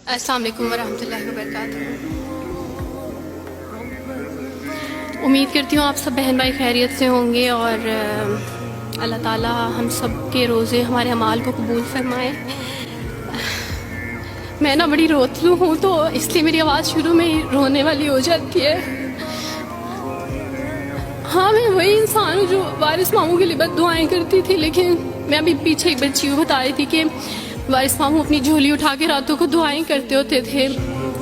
अस्सलाम वालेकुम वरहमतुल्लाहि वबरकातुहू। उम्मीद करती हूँ आप सब बहन भाई खैरियत से होंगे और अल्लाह ताला हम सब के रोज़े हमारे अमाल को कबूल फरमाए। मैं ना बड़ी रोतलू हूँ तो इसलिए मेरी आवाज़ शुरू में ही रोने वाली हो जाती है। हाँ, मैं वही इंसान हूँ जो वारिस मामू के लिए बद दुआएँ करती थी, लेकिन मैं अभी पीछे एक बच्ची को बता रही थी कि वारिस मामू अपनी झोली उठा के रातों को दुआएं करते होते थे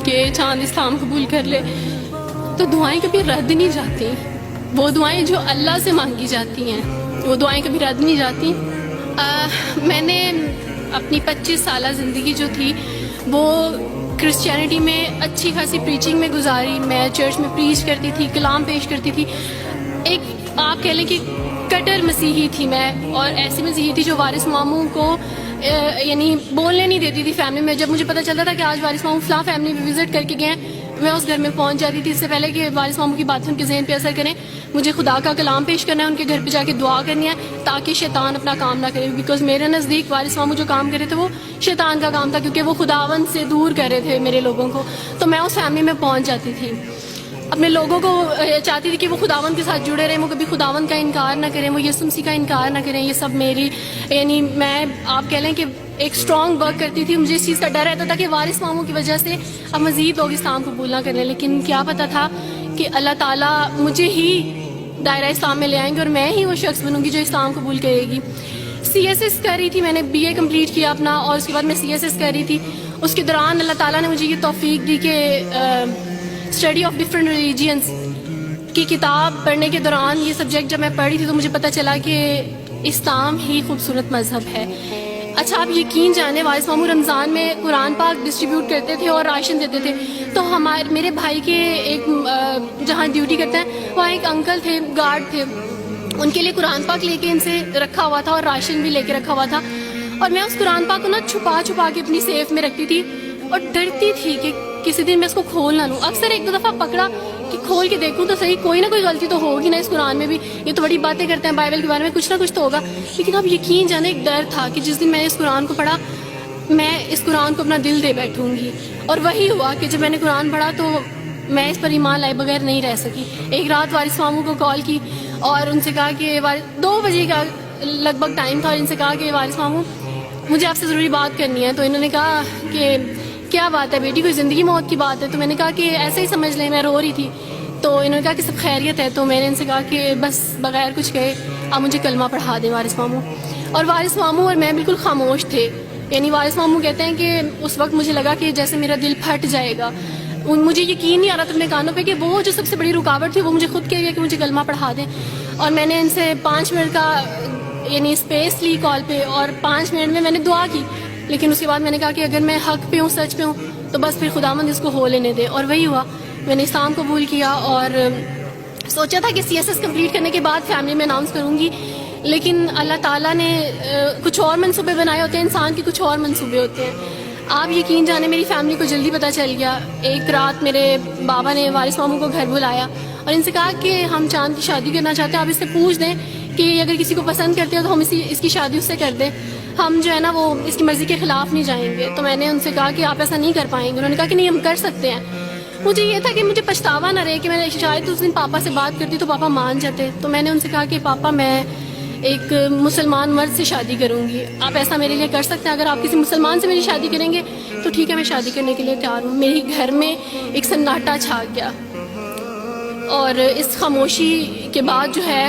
कि चांद इस्लाम कबूल कर ले। तो दुआएं कभी रद्द नहीं जाती, वो दुआएं जो अल्लाह से मांगी जाती हैं वो दुआएं कभी रद्द नहीं जाती। मैंने अपनी 25 साल ज़िंदगी जो थी वो क्रिश्चियनिटी में अच्छी खासी प्रीचिंग में गुजारी। मैं चर्च में प्रीच करती थी, कलाम पेश करती थी। एक आप कह लें कि कट्टर मसीही थी मैं, और ऐसी मसीही थी जो वारिस मामू को यानी बोलने नहीं देती थी फैमिली में। जब मुझे पता चलता था कि आज वारिस मामू फलां फैमिली में विजिट करके गए, मैं उस घर में पहुंच जाती थी। इससे पहले कि वारिस मामू की बातें उनके ज़हन पे असर करें, मुझे खुदा का कलाम पेश करना है, उनके घर पे जाके दुआ करनी है ताकि शैतान अपना काम ना करे। बिकॉज मेरे नज़दीक वारिस मामू जो काम कर रहे थे वो शैतान का काम था, क्योंकि वो खुदावंद से दूर कर रहे थे मेरे लोगों को। तो मैं उस फैमिली में पहुँच जाती थी, अपने लोगों को चाहती थी कि वो खुदावंद के साथ जुड़े रहें, वो कभी खुदावंद का इनकार ना करें, वो यीशु मसीह का इनकार ना करें। ये सब मेरी यानी मैं आप कह लें कि एक स्ट्रॉन्ग वर्क करती थी। मुझे इस चीज़ का डर रहता था कि वारिस मामू की वजह से अब मज़ीद लोग इस्लाम कबूल ना करें, लेकिन क्या पता था कि अल्लाह ताला मुझे ही दायरा इस्लाम में ले आएंगे और मैं ही वो शख्स बनूंगी जो इस्लाम कबूल करेगी। CSS कर रही थी, मैंने BA कंप्लीट किया अपना, और उसके बाद मैं CSS कर रही थी। उसके दौरान अल्लाह ताला ने मुझे ये तौफीक दी कि स्टडी ऑफ डिफरेंट रिलीजियंस की किताब पढ़ने के दौरान ये सब्जेक्ट जब मैं पढ़ी थी तो मुझे पता चला कि इस्लाम ही खूबसूरत मज़हब है। अच्छा, आप यकीन जाने वारिस मामू रमज़ान में कुरान पाक डिस्ट्रीब्यूट करते थे और राशन देते थे। तो मेरे भाई के एक जहाँ ड्यूटी करते हैं वहाँ एक अंकल थे, गार्ड थे, उनके लिए कुरान पाक लेके इनसे रखा हुआ था और राशन भी लेके रखा हुआ था। और मैं उस कुरान पाक को ना छुपा छुपा के अपनी सेफ में रखती थी और डरती थी कि किसी दिन मैं इसको खोल ना लूँ। अक्सर एक दो दफ़ा पकड़ा कि खोल के देखूँ तो सही, कोई ना कोई गलती तो होगी ना इस कुरान में भी। ये तो बड़ी बातें करते हैं बाइबल के बारे में, कुछ ना कुछ तो होगा। लेकिन अब यकीन जाने एक डर था कि जिस दिन मैंने इस कुरान को पढ़ा मैं इस कुरान को अपना दिल दे बैठूंगी। और वही हुआ कि जब मैंने कुरान पढ़ा तो मैं इस पर ईमान लाए बगैर नहीं रह सकी। एक रात वारिस मामू को कॉल की और उनसे कहा कि 2 बजे का लगभग टाइम था, और इनसे कहा कि वारिस मामू मुझे आपसे ज़रूरी बात करनी है। तो इन्होंने कहा कि क्या बात है बेटी, कोई ज़िंदगी मौत की बात है? तो मैंने कहा कि ऐसे ही समझ लें, मैं रो रही थी। तो इन्होंने कहा कि सब खैरियत है। तो मैंने इनसे कहा कि बस बगैर कुछ कहे आप मुझे कलमा पढ़ा दें वारिस मामू। और वारिस मामू और मैं बिल्कुल खामोश थे। यानी वारिस मामू कहते हैं कि उस वक्त मुझे लगा कि जैसे मेरा दिल फट जाएगा। मुझे यकीन नहीं आ रहा था अपने कानों पे कि वो जो सबसे बड़ी रुकावट थी वो मुझे खुद कह गया कि मुझे कलमा पढ़ा दें। और मैंने इनसे 5 मिनट का यानी स्पेस ली कॉल पे, और 5 मिनट में मैंने दुआ की। लेकिन उसके बाद मैंने कहा कि अगर मैं हक पे हूँ, सच पे हूँ, तो बस फिर खुदावंद इसको हो लेने दे। और वही हुआ, मैंने इस्लाम कबूल किया और सोचा था कि CSS कंप्लीट करने के बाद फैमिली में अनाउंस करूँगी। लेकिन अल्लाह ताला ने कुछ और मंसूबे बनाए होते हैं, इंसान के कुछ और मंसूबे होते हैं। आप यकीन जाने मेरी फैमिली को जल्दी पता चल गया। एक रात मेरे बाबा ने वारिस मामू को घर बुलाया और इनसे कहा कि हम चांद की शादी करना चाहते हैं, आप इससे पूछ दें कि अगर किसी को पसंद करते हो तो हम इसकी शादी उससे कर दें, हम जो है ना वो इसकी मर्ज़ी के ख़िलाफ़ नहीं जाएंगे। तो मैंने उनसे कहा कि आप ऐसा नहीं कर पाएंगे। उन्होंने कहा कि नहीं, हम कर सकते हैं। मुझे ये था कि मुझे पछतावा ना रहे कि मैंने शायद उस दिन पापा से बात करती तो पापा मान जाते। तो मैंने उनसे कहा कि पापा मैं एक मुसलमान मर्द से शादी करूँगी, आप ऐसा मेरे लिए कर सकते हैं? अगर आप किसी मुसलमान से मेरी शादी करेंगे तो ठीक है, मैं शादी करने के लिए तैयार हूँ। मेरे घर में एक सन्नाटा छा गया और इस खामोशी के बाद जो है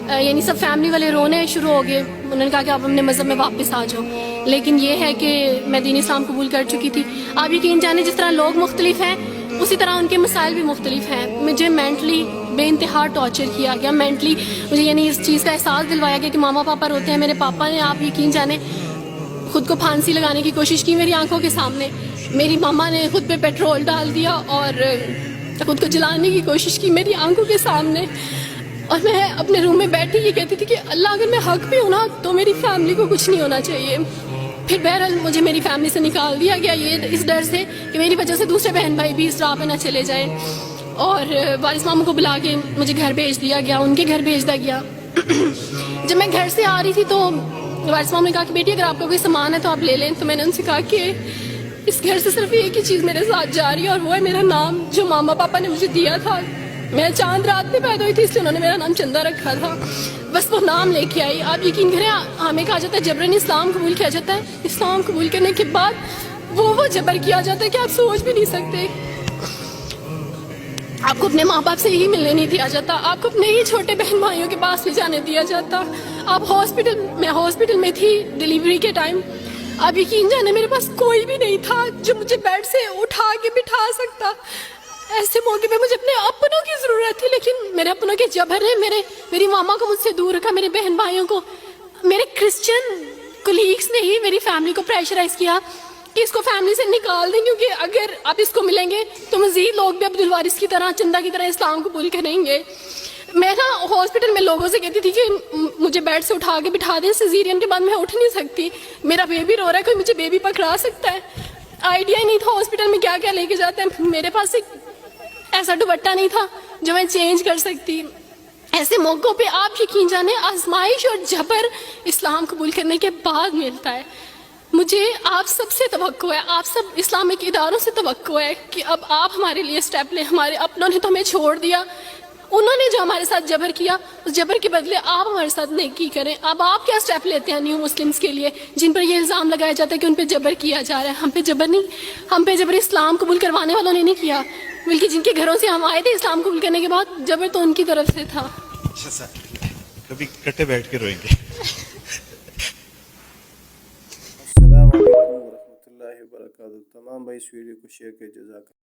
यानी सब फैमिली वाले रोने शुरू हो गए। उन्होंने कहा कि आप अपने मज़हब में वापस आ जाओ। लेकिन ये है कि मैं दीन इस्लाम कबूल कर चुकी थी। आप यकीन जाने जिस तरह लोग मुख्तलिफ हैं उसी तरह उनके मसाइल भी मुख्तलिफ हैं। मुझे मेंटली बेइंतहा टॉर्चर किया गया। मेंटली मुझे यानी इस चीज़ का एहसास दिलवाया गया कि मामा पापा रोते हैं। मेरे पापा ने आप यकीन जाने खुद को फांसी लगाने की कोशिश की मेरी आंखों के सामने। मेरी मामा ने खुद पे पेट्रोल डाल दिया और खुद को जलाने की कोशिश की मेरी आंखों के सामने। और मैं अपने रूम में बैठी ये कहती थी कि अल्लाह अगर मैं हक पे हूँ ना तो मेरी फैमिली को कुछ नहीं होना चाहिए। फिर बहरहाल मुझे मेरी फैमिली से निकाल दिया गया, ये इस डर से कि मेरी वजह से दूसरे बहन भाई भी इस राह पे ना चले जाएं। और वारिस मामू को बुला के मुझे घर भेज दिया गया, उनके घर भेज दिया गया। जब मैं घर से आ रही थी तो वारिस मामू ने कहा कि बेटी अगर आपका कोई सामान है तो आप ले लें। तो मैंने उनसे कहा कि اس گھر سے صرف ایک ہی چیز میرے ساتھ جا رہی ہے اور وہ ہے میرا نام جو ماما پاپا نے مجھے دیا تھا. میں چاند رات میں پیدا ہوئی تھی اس لیے انہوں نے میرا نام چندہ رکھا تھا. بس وہ نام لے کے آئی. آپ یقین کریں ہمیں کہا جاتا ہے جبرن اسلام قبول کیا جاتا ہے. اسلام قبول کرنے کے بعد وہ جبر کیا جاتا ہے کہ آپ سوچ بھی نہیں سکتے. آپ کو اپنے ماں باپ سے ہی ملنے نہیں دیا جاتا. آپ کو اپنے ہی چھوٹے بہن بھائیوں کے پاس بھی جانے دیا جاتا. آپ میں ہاسپٹل میں تھی ڈیلیوری کے ٹائم. آپ یقین جانے میرے پاس کوئی بھی نہیں تھا جو مجھے بیڈ سے اٹھا کے بٹھا سکتا. ایسے موقع پہ مجھے اپنے اپنوں کی ضرورت تھی لیکن میرے اپنوں کے جبر نے میری ماما کو مجھ سے دور رکھا. میرے بہن بھائیوں کو میرے کرسچن کولیگس نے ہی میری فیملی کو پریشرائز کیا کہ اس کو فیملی سے نکال دیں کیونکہ اگر آپ اس کو ملیں گے تو مزید لوگ بھی عبدالوارث کی طرح چندہ کی طرح اسلام قبول کریں گے. میں نا ہاسپٹل میں لوگوں سے کہتی تھی کہ مجھے بیڈ سے اٹھا کے بٹھا دیں. سیزیرین کے بعد میں اٹھ نہیں سکتی. میرا بیبی رو رہا ہے, کوئی مجھے بیبی پکڑا سکتا ہے. آئیڈیا ہی نہیں تھا ہاسپٹل میں کیا کیا لے کے جاتے ہیں. میرے پاس ایک ایسا دوپٹہ نہیں تھا جو میں چینج کر سکتی. ایسے موقعوں پہ آپ یقین جانے آزمائش اور جبر اسلام قبول کرنے کے بعد ملتا ہے. مجھے آپ سب سے توقع ہے, آپ سب اسلامک اداروں سے توقع ہے کہ اب آپ ہمارے لیے اسٹیپ لیں. ہمارے اپنوں نے تو ہمیں چھوڑ دیا, انہوں نے جو ہمارے ساتھ جبر کیا اس جبر کے بدلے آپ ہمارے ساتھ نیکی کریں. اب آپ کیا اسٹیپ لیتے ہیں نیو مسلمس کے لیے جن پر یہ الزام لگایا جاتا ہے کہ ان پہ جبر کیا جا رہا ہے. ہم پہ جبر نہیں, ہم پہ جبر اسلام قبول کروانے والوں نے نہیں کیا بلکہ جن کے گھروں سے ہم آئے تھے اسلام قبول کرنے کے بعد جبر تو ان کی طرف سے تھا. کبھی کٹے بیٹھ کے روئیں گے. السلام علیکم ورحمۃ اللہ وبرکاتہ. تمام بھائی اس ویڈیو کو شیئر کریں. جزاک اللہ.